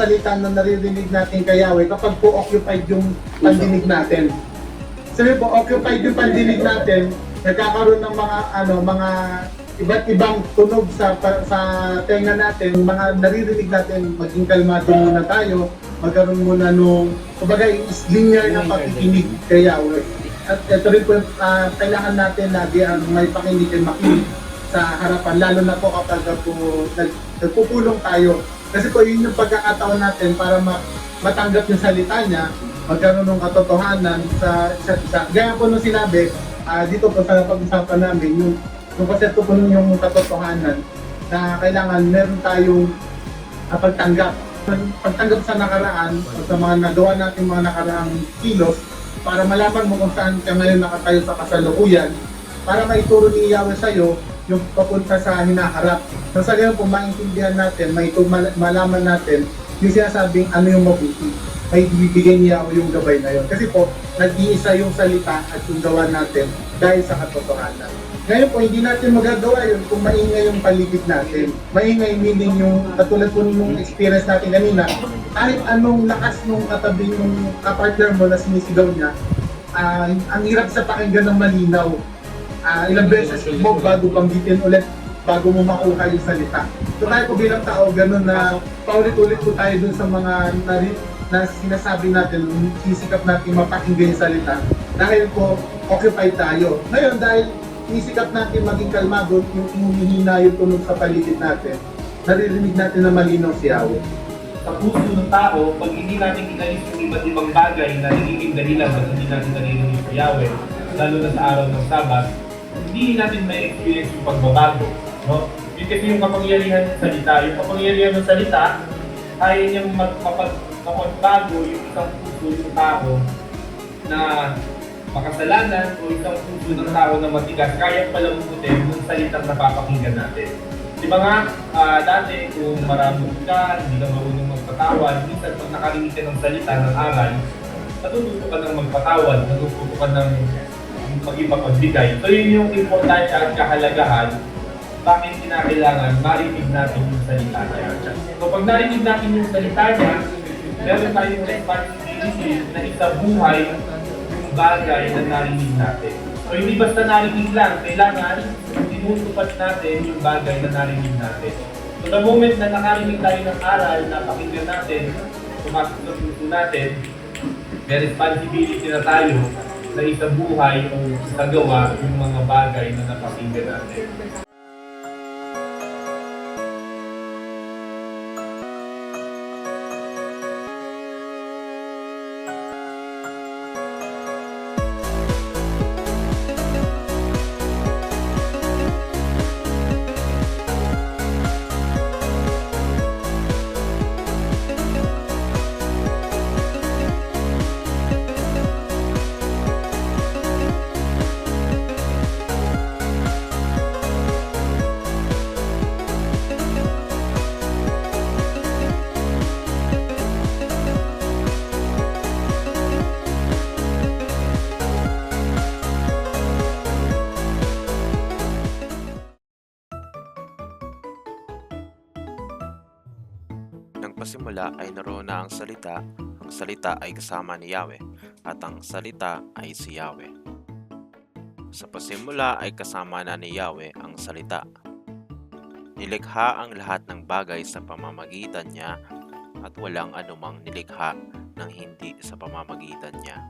salita na naririnig natin kay Yahweh kapag po occupied yung pandinig natin. Sabi po, occupied yung pandinig natin, nagkakaroon ng mga iba't ibang tunog sa tenga natin, mga naririnig natin, maging kalmado muna tayo, magkaroon muna kumbaga, is linear na pakikinig kay Yahweh. At ito rin po, kailangan natin lagi may pakinig at makinig sa harapan, lalo na po kapag nagpupulong tayo. Kasi po yun yung pagkakataon natin para matanggap yung salita niya, magkaroon ng katotohanan sa isa't isa. Gaya po nung sinabi, dito po sa pag-usapan namin, yung konsepto po yung katotohanan na kailangan meron tayong pagtanggap sa nakaraan o sa mga nagawa natin mga nakaraang kilos para malaman mo kung saan ka ngayon nakatayo sa kasalukuyan para maituro ni Yahweh sa'yo yung papunta sa hinaharap. So sa ganun po maintindihan natin, malaman natin yung sinasabing ano yung mabuti. May bibigay ni Yahweh yung gabay na yun. Kasi po, nag-iisa yung salita at yung gawa natin dahil sa katotohanan. Ngayon po, hindi natin magagawa yun kung maingay yung paligid natin. Maingay meaning yung, katulad po nung experience natin kanina, kahit anong lakas nung katabi yung kapartner mo na sinisigaw niya, ang hirap sa pakinggan ng malinaw. Ilang beses mo bago banggitin ulit, bago mo makuha yung salita. So tayo po bilang tao, ganun na paulit-ulit po tayo dun sa mga na sinasabi natin, sisikap natin mapakinggan yung salita. Dahil po, occupied tayo. Ngayon, dahil sisikap natin maging kalmado, yung humihina yung tunog sa paligid natin, naririnig natin na malinaw si Yahweh. Sa puso ng tao, pag hindi natin inalis yung iba't ibang bagay na nagiging dahilan at hindi natin naririnig si Yahweh, lalo na sa araw ng Sabat, hindi natin may experience yung pagbabago. No? Yun kasi yung kapangyarihan ng salita. Yung kapangyarihan ng salita, kaya niyang magbago yung isang puso ng tao na makasalanan o isang puso ng tao na matigas, kaya palamutin yung salitang napapakinggan natin. Di ba nga, dati kung maraming ka, hindi ka marunong magpatawad, minsan pag nakarinig ka ng salita ng aral, natututo ka ng magpatawad, natututo ka ng maging mapagbigay. So yun yung importansya at kahalagahan, bakit kinakailangan marinig natin yung salita niya. So pag narinig natin yung salita niya, meron tayong responsibility na isabuhay yung bagay na narinig natin. So hindi basta narinig lang, kailangan tinutupad natin yung bagay na narinig natin. So the moment na nakarinig tayo ng aral, napakinggan natin, pumasok sa puso natin, may responsibility na tayo na isabuhay o isagawa yung mga bagay na napakinggan natin. Nang pasimula ay naroon na ang salita ay kasama ni Yahweh, at ang salita ay si Yahweh. Sa pasimula ay kasama na ni Yahweh ang salita. Nilikha ang lahat ng bagay sa pamamagitan niya, at walang anumang nilikha ng hindi sa pamamagitan niya.